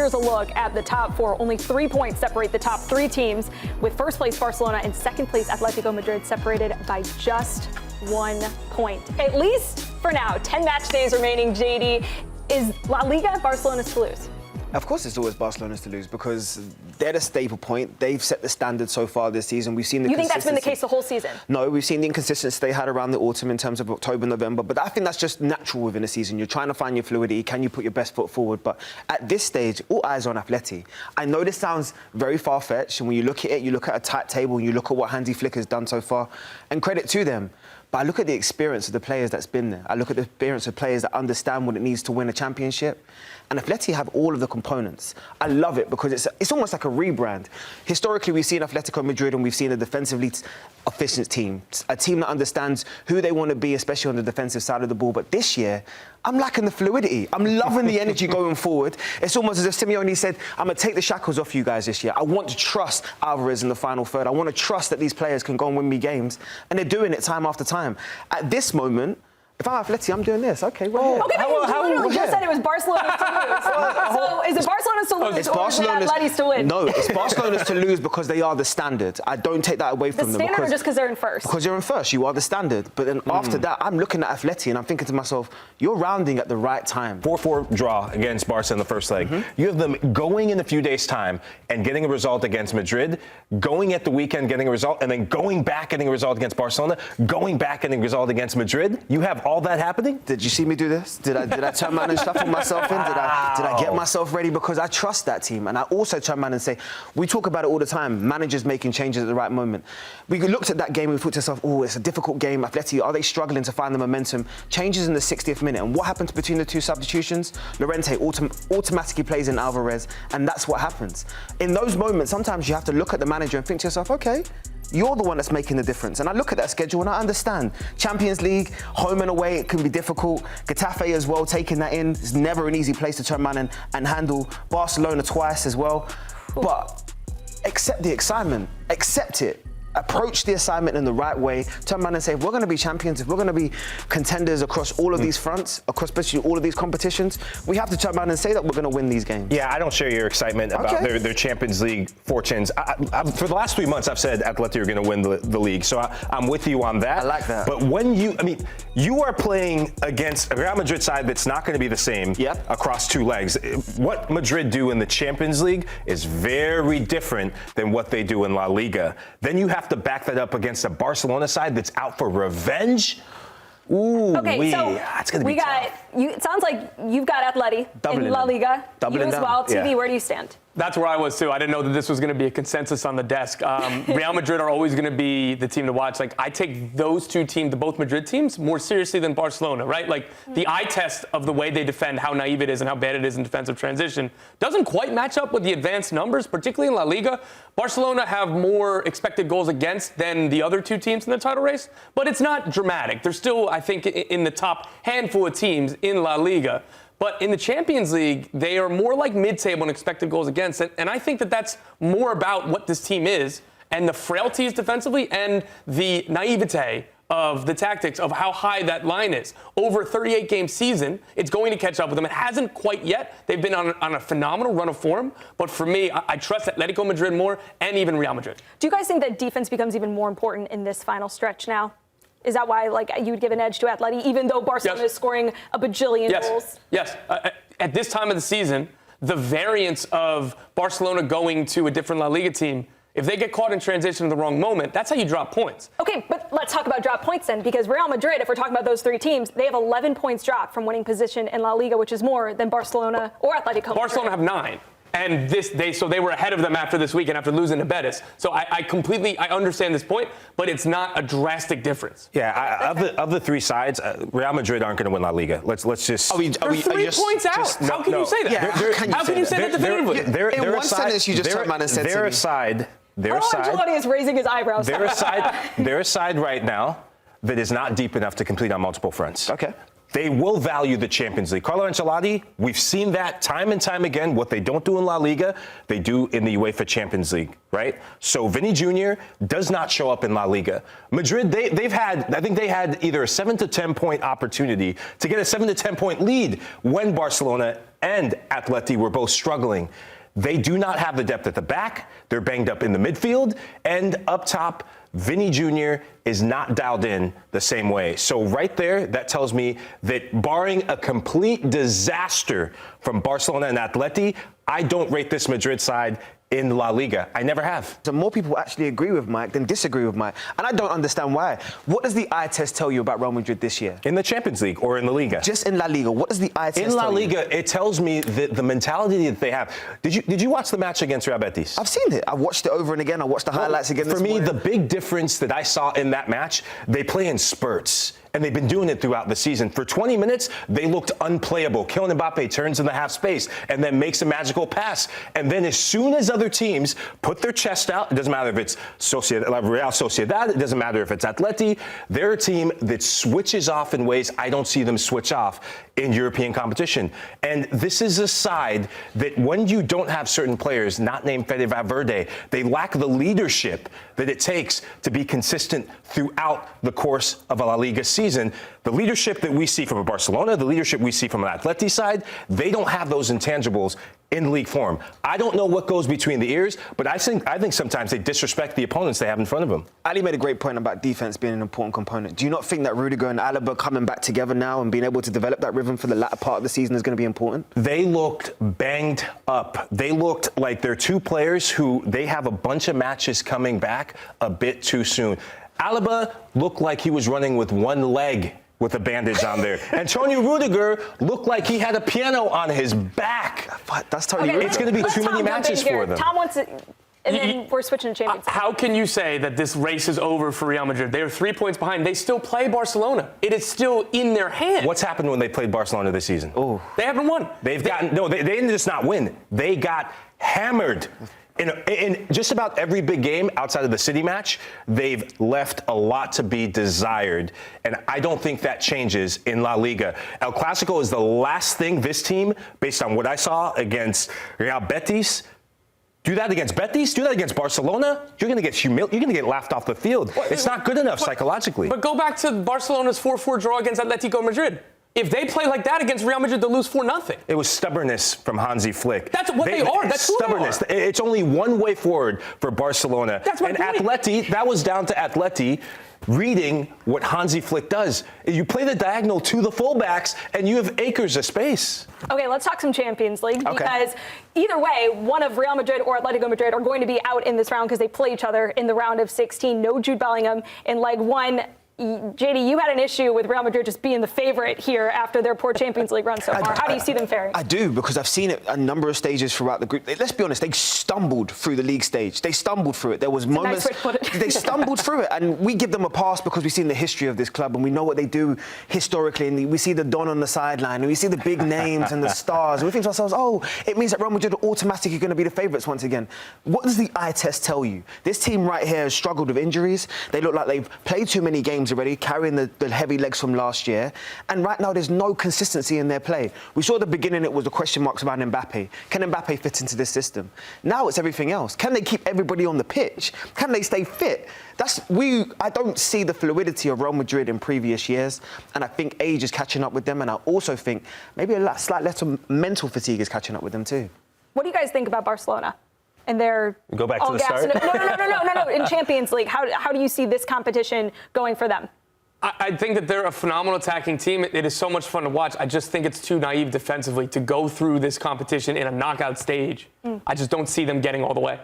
here's a look at the top four. Only 3 points separate the top three teams, with first place Barcelona and second place Atlético Madrid separated by just 1 point. At least for now. 10 match days remaining, Jaydee. Is La Liga Barcelona's to lose? Of course it's always Barcelona's to lose because they're the staple point. They've set the standard so far this season. We've seen the You think that's been the case the whole season? No, we've seen the inconsistency they had around the autumn in terms of October, November. But I think that's just natural within a season. You're trying to find your fluidity. Can you put your best foot forward? But at this stage, all eyes on Atleti. I know this sounds very far-fetched. And when you look at it, you look at a tight table and you look at what Hansi Flick has done so far. And credit to them. But I look at the experience of the players that's been there. I look at the experience of players that understand what it needs to win a championship. And Atleti have all of the components. I love it because it's almost like a rebrand. Historically, we've seen Atletico Madrid and we've seen a defensively efficient team, a team that understands who they want to be, especially on the defensive side of the ball. But this year, I'm lacking the fluidity. I'm loving the energy going forward. It's almost as if Simeone said, I'm going to take the shackles off you guys this year. I want to trust Alvarez in the final third. I want to trust that these players can go and win me games. And they're doing it time after time. At this moment, if I'm Atleti, I'm doing this. Okay, well, okay, you literally just said it was Barcelona's to lose. So is it Barcelona's to lose or is it Atleti's to win? No, it's Barcelona's to lose because they are the standard. I don't take that away from them. The standard or just because they're in first? Because you're in first, you are the standard. But then after that, I'm looking at Atleti and I'm thinking to myself, you're rounding at the right time. 4-4 draw against Barca in the first leg. You have them going in a few days' time and getting a result against Madrid, going at the weekend getting a result, and then going back getting a result against Barcelona, going back getting a result against Madrid. You have all that happening? Did you see me do this? Did I turn around and shuffle myself in? Did I get myself ready? Because I trust that team. And I also turn around and say, we talk about it all the time, managers making changes at the right moment. We looked at that game and we thought to ourselves, oh, it's a difficult game. Atleti, are they struggling to find the momentum? Changes in the 60th minute. And what happens between the two substitutions? Llorente automatically plays in Alvarez, and that's what happens. In those moments, sometimes you have to look at the manager and think to yourself, okay, you're the one that's making the difference. And I look at that schedule and I understand. Champions League, home and away, it can be difficult. Getafe as well, taking that in. It's never an easy place to turn around and handle. Barcelona twice as well. But accept the excitement. Accept it. Approach the assignment in the right way. Turn around and say, if we're going to be champions, if we're going to be contenders across all of these fronts, across especially all of these competitions, we have to turn around and say that we're going to win these games. Yeah, I don't share your excitement about their Champions League fortunes. For the last 3 months, I've said Atleti are going to win the league, so I'm with you on that. I like that. But when you are playing against a Real Madrid side that's not going to be the same across 2 legs. What Madrid do in the Champions League is very different than what they do in La Liga. Then you have to back that up against a Barcelona side that's out for revenge. Ooh, okay, so it's gonna be tough. It sounds like you've got Atleti in La Liga. You as well. TV, where do you stand? That's where I was too. I didn't know that this was going to be a consensus on the desk. Real Madrid are always going to be the team to watch. Like, I take those two teams, both Madrid teams, more seriously than Barcelona, right? Like, the eye test of the way they defend, how naive it is and how bad it is in defensive transition, doesn't quite match up with the advanced numbers, particularly in La Liga. Barcelona have more expected goals against than the other two teams in the title race, but it's not dramatic. They're still, I think, in the top handful of teams in La Liga. But in the Champions League, they are more like mid-table in expected goals against. And I think that that's more about what this team is and the frailties defensively and the naivete of the tactics of how high that line is. Over a 38-game season, it's going to catch up with them. It hasn't quite yet. They've been on a phenomenal run of form. But for me, I trust Atlético Madrid more and even Real Madrid. Do you guys think that defense becomes even more important in this final stretch now? Is that why, like, you would give an edge to Atleti, even though Barcelona is scoring a bajillion goals? Yes. At this time of the season, the variance of Barcelona going to a different La Liga team, if they get caught in transition in the wrong moment, that's how you drop points. Okay, but let's talk about drop points then, because Real Madrid, if we're talking about those 3 teams, they have 11 points dropped from winning position in La Liga, which is more than Barcelona or Atletico Madrid. Barcelona have 9. And so they were ahead of them after this weekend, after losing to Betis. So I completely understand this point, but it's not a drastic difference. Yeah, of the 3 sides, Real Madrid aren't going to win La Liga. Let's just. They're 3 points out. How can you say that? How can you say that definitively? In one sentence, you just turned around and said to me. Their side. Ancelotti is raising his eyebrows. Their side right now that is not deep enough to compete on multiple fronts. Okay. they will value the Champions League. Carlo Ancelotti, we've seen that time and time again. What they don't do in La Liga, they do in the UEFA Champions League, right? So Vinny Jr. does not show up in La Liga. Madrid, they've had, I think they had either a 7 to 10 point opportunity to get a 7 to 10 point lead when Barcelona and Atleti were both struggling. They do not have the depth at the back. They're banged up in the midfield. And up top, Vinny Jr. is not dialed in the same way. So right there, that tells me that barring a complete disaster from Barcelona and Atleti, I don't rate this Madrid side in La Liga. I never have. So more people actually agree with Mike than disagree with Mike. And I don't understand why. What does the eye test tell you about Real Madrid this year? In the Champions League or in the Liga? Just in La Liga. What does the eye test tell you? In La Liga, it tells me that the mentality that they have. Did you watch the match against Real Betis? I've seen it. I watched it over and again. I watched the highlights again this morning. For me, the big difference that I saw in that match, they play in spurts. And they've been doing it throughout the season. For 20 minutes, they looked unplayable. Kylian Mbappe turns in the half space and then makes a magical pass. And then as soon as other teams put their chest out, it doesn't matter if it's Sociedad, Real Sociedad, it doesn't matter if it's Atleti, they're a team that switches off in ways I don't see them switch off in European competition. And this is a side that when you don't have certain players, not named Fede Valverde, they lack the leadership that it takes to be consistent throughout the course of a La Liga season. The leadership that we see from a Barcelona, the leadership we see from an Atleti side, they don't have those intangibles in league form. I don't know what goes between the ears, but I think sometimes they disrespect the opponents they have in front of them. Ali made a great point about defense being an important component. Do you not think that Rudiger and Alaba coming back together now and being able to develop that rhythm for the latter part of the season is going to be important? They looked banged up. They looked like they're two players who they have a bunch of matches coming back a bit too soon. Alaba looked like he was running with one leg with a bandage on there. Antonio Rudiger looked like he had a piano on his back. That's totally okay, It's going to be too many matches for them. Tom wants it. And then we're switching to Champions League. How can you say that this race is over for Real Madrid? They are 3 points behind. They still play Barcelona. It is still in their hands. What's happened when they played Barcelona this season? Oh, they haven't won. They didn't just not win. They got hammered. In just about every big game outside of the City match, they've left a lot to be desired. And I don't think that changes in La Liga. El Clasico is the last thing this team, based on what I saw against Real Betis, do that against Betis, do that against Barcelona, you're going to get you're going to get laughed off the field. It's not good enough psychologically. But go back to Barcelona's 4-4 draw against Atlético Madrid. If they play like that against Real Madrid, they'll lose 4-0. It was stubbornness from Hansi Flick. That's what they are. That's stubbornness. Who they are. It's only one way forward for Barcelona. That's my point. Atleti, that was down to Atleti reading what Hansi Flick does. You play the diagonal to the fullbacks, and you have acres of space. Okay, let's talk some Champions League because either way, one of Real Madrid or Atlético Madrid are going to be out in this round because they play each other in the round of 16. No Jude Bellingham in leg one. Jaydee, you had an issue with Real Madrid just being the favorite here after their poor Champions League run so far. How do you see them faring? I do, because I've seen it a number of stages throughout the group. Let's be honest, they stumbled through the league stage. They stumbled through it. There was moments. Nice way to put it. They stumbled through it, and we give them a pass because we've seen the history of this club and we know what they do historically. And we see the Don on the sideline and we see the big names and the stars. And we think to ourselves, oh, it means that Real Madrid are automatically going to be the favourites once again. What does the eye test tell you? This team right here has struggled with injuries. They look like they've played too many games already, carrying the heavy legs from last year, and right now there's no consistency in their play. We saw at the beginning it was the question marks about Mbappe. Can Mbappe fit into this system? Now it's everything else. Can they keep everybody on the pitch? Can they stay fit? I don't see the fluidity of Real Madrid in previous years, and I think age is catching up with them, and I also think maybe a slight little mental fatigue is catching up with them too. What do you guys think about Barcelona? And they're go back to the start. No. In Champions League, how do you see this competition going for them? I think that they're a phenomenal attacking team. It is so much fun to watch. I just think it's too naive defensively to go through this competition in a knockout stage. I just don't see them getting all the way.